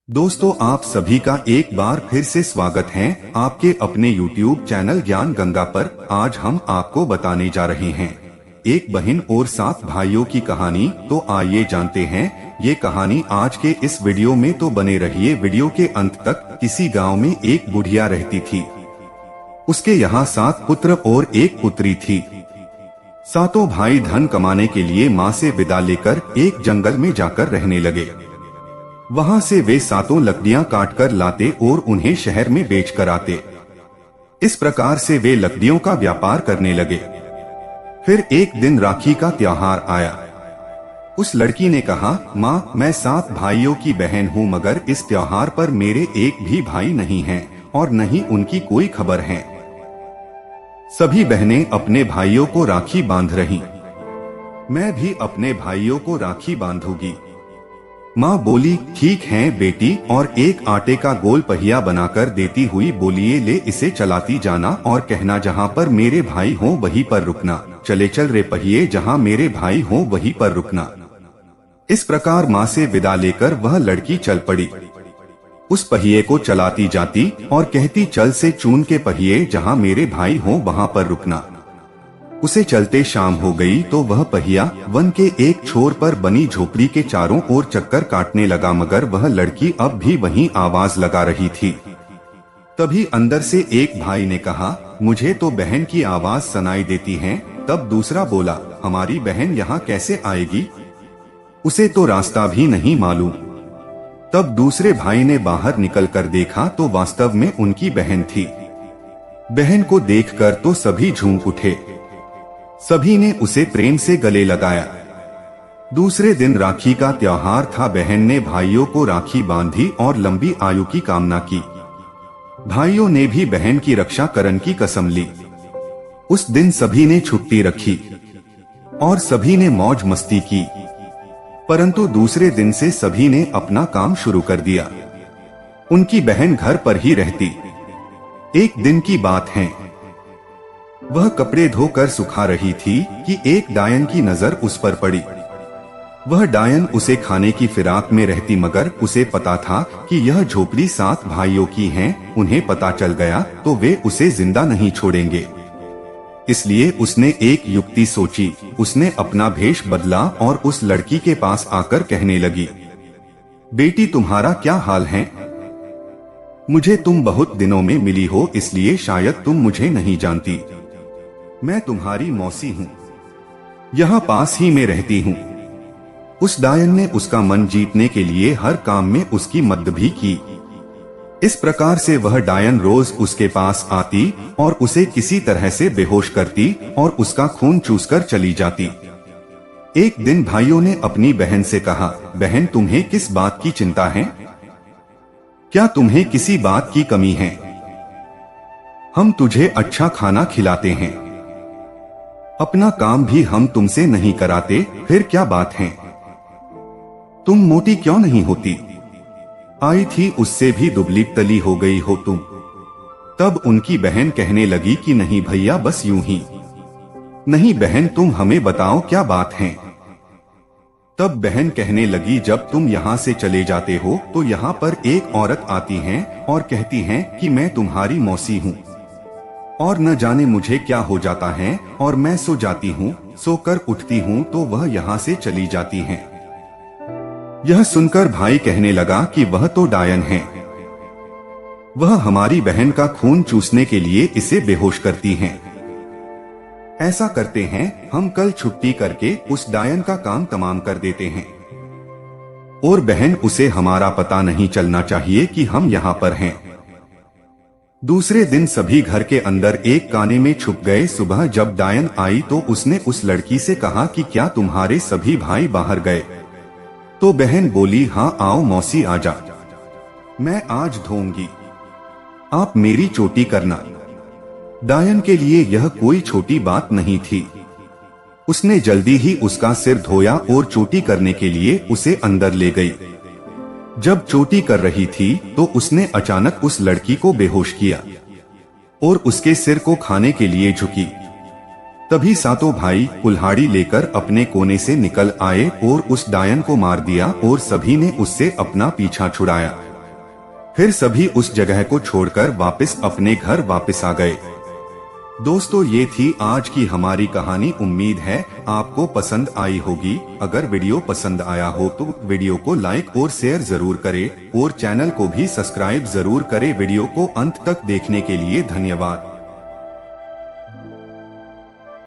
दोस्तों, आप सभी का एक बार फिर से स्वागत है आपके अपने YouTube चैनल ज्ञान गंगा पर। आज हम आपको बताने जा रहे हैं एक बहन और 7 भाइयों की कहानी। तो आइए जानते हैं ये कहानी आज के इस वीडियो में। तो बने रहिए वीडियो के अंत तक। किसी गांव में एक बुढ़िया रहती थी। उसके यहाँ 7 पुत्र और एक पुत्री थी। सातों भाई धन कमाने के लिए माँ से विदा लेकर एक जंगल में जाकर रहने लगे। वहां से वे 7 लकड़ियां काटकर लाते और उन्हें शहर में बेच कर आते। इस प्रकार से वे लकड़ियों का व्यापार करने लगे। फिर एक दिन राखी का त्योहार आया। उस लड़की ने कहा, माँ, मैं 7 भाइयों की बहन हूँ, मगर इस त्योहार पर मेरे एक भी भाई नहीं हैं और न ही उनकी कोई खबर है। सभी बहनें अपने भाइयों को राखी बांध रही। मैं भी अपने भाइयों को राखी बांधूंगी। माँ बोली, ठीक है बेटी, और एक आटे का गोल पहिया बनाकर देती हुई बोलिए, ले इसे चलाती जाना और कहना, जहाँ पर मेरे भाई हो वहीं पर रुकना। चले चल रे पहिए, जहाँ मेरे भाई हो वहीं पर रुकना। इस प्रकार माँ से विदा लेकर वह लड़की चल पड़ी। उस पहिए को चलाती जाती और कहती, चल से चून के पहिए, जहाँ मेरे भाई हो वहाँ पर रुकना। उसे चलते शाम हो गई तो वह पहिया वन के एक छोर पर बनी झोपड़ी के चारों ओर चक्कर काटने लगा, मगर वह लड़की अब भी वहीं आवाज लगा रही थी। तभी अंदर से एक भाई ने कहा, मुझे तो बहन की आवाज सुनाई देती है। तब दूसरा बोला, हमारी बहन यहाँ कैसे आएगी, उसे तो रास्ता भी नहीं मालूम। तब दूसरे भाई ने बाहर निकलकर देखा तो वास्तव में उनकी बहन थी। बहन को देखकर तो सभी झूम उठे। सभी ने उसे प्रेम से गले लगाया। दूसरे दिन राखी का त्योहार था। बहन ने भाइयों को राखी बांधी और लंबी आयु की कामना की। भाइयों ने भी बहन की रक्षा करने की कसम ली। उस दिन सभी ने छुट्टी रखी और सभी ने मौज मस्ती की। परंतु दूसरे दिन से सभी ने अपना काम शुरू कर दिया। उनकी बहन घर पर ही रहती। एक दिन की बात है, वह कपड़े धोकर सुखा रही थी कि एक डायन की नजर उस पर पड़ी। वह डायन उसे खाने की फिराक में रहती, मगर उसे पता था कि यह झोपड़ी 7 भाइयों की है। उन्हें पता चल गया तो वे उसे जिंदा नहीं छोड़ेंगे। इसलिए उसने एक युक्ति सोची। उसने अपना भेष बदला और उस लड़की के पास आकर कहने लगी, बेटी, तुम्हारा क्या हाल है? मुझे तुम बहुत दिनों में मिली हो, इसलिए शायद तुम मुझे नहीं जानती। मैं तुम्हारी मौसी हूँ, यहाँ पास ही में रहती हूँ। उस डायन ने उसका मन जीतने के लिए हर काम में उसकी मदद भी की। इस प्रकार से वह डायन रोज उसके पास आती और उसे किसी तरह से बेहोश करती और उसका खून चूसकर चली जाती। एक दिन भाइयों ने अपनी बहन से कहा, बहन, तुम्हें किस बात की चिंता है? क्या तुम्हें किसी बात की कमी है? हम तुझे अच्छा खाना खिलाते हैं, अपना काम भी हम तुमसे नहीं कराते, फिर क्या बात है? तुम मोटी क्यों नहीं होती? आई थी उससे भी दुबली तली हो गई हो तुम। तब उनकी बहन कहने लगी कि नहीं भैया, बस यूं ही। नहीं बहन, तुम हमें बताओ क्या बात है? तब बहन कहने लगी, जब तुम यहाँ से चले जाते हो तो यहाँ पर एक औरत आती है और कहती है कि मैं तुम्हारी मौसी हूँ, और न जाने मुझे क्या हो जाता है और मैं सो जाती हूँ। सोकर उठती हूँ तो वह यहाँ से चली जाती हैं। यह सुनकर भाई कहने लगा कि वह तो डायन है। वह हमारी बहन का खून चूसने के लिए इसे बेहोश करती हैं। ऐसा करते हैं, हम कल छुट्टी करके उस डायन का काम तमाम कर देते हैं, और बहन, उसे हमारा पता नहीं चलना चाहिए कि हम यहाँ पर हैं। दूसरे दिन सभी घर के अंदर एक काने में छुप गए। सुबह जब डायन आई तो उसने उस लड़की से कहा कि क्या तुम्हारे सभी भाई बाहर गए? तो बहन बोली, हाँ, आओ मौसी, आजा, मैं आज धोऊंगी, आप मेरी चोटी करना। डायन के लिए यह कोई छोटी बात नहीं थी। उसने जल्दी ही उसका सिर धोया और चोटी करने के लिए उसे अंदर ले गई। जब चोटी कर रही थी तो उसने अचानक उस लड़की को बेहोश किया और उसके सिर को खाने के लिए झुकी। तभी 7 भाई कुल्हाड़ी लेकर अपने कोने से निकल आए और उस डायन को मार दिया और सभी ने उससे अपना पीछा छुड़ाया। फिर सभी उस जगह को छोड़कर वापस अपने घर वापस आ गए। दोस्तों, ये थी आज की हमारी कहानी। उम्मीद है आपको पसंद आई होगी। अगर वीडियो पसंद आया हो तो वीडियो को लाइक और शेयर जरूर करें और चैनल को भी सब्सक्राइब जरूर करें। वीडियो को अंत तक देखने के लिए धन्यवाद।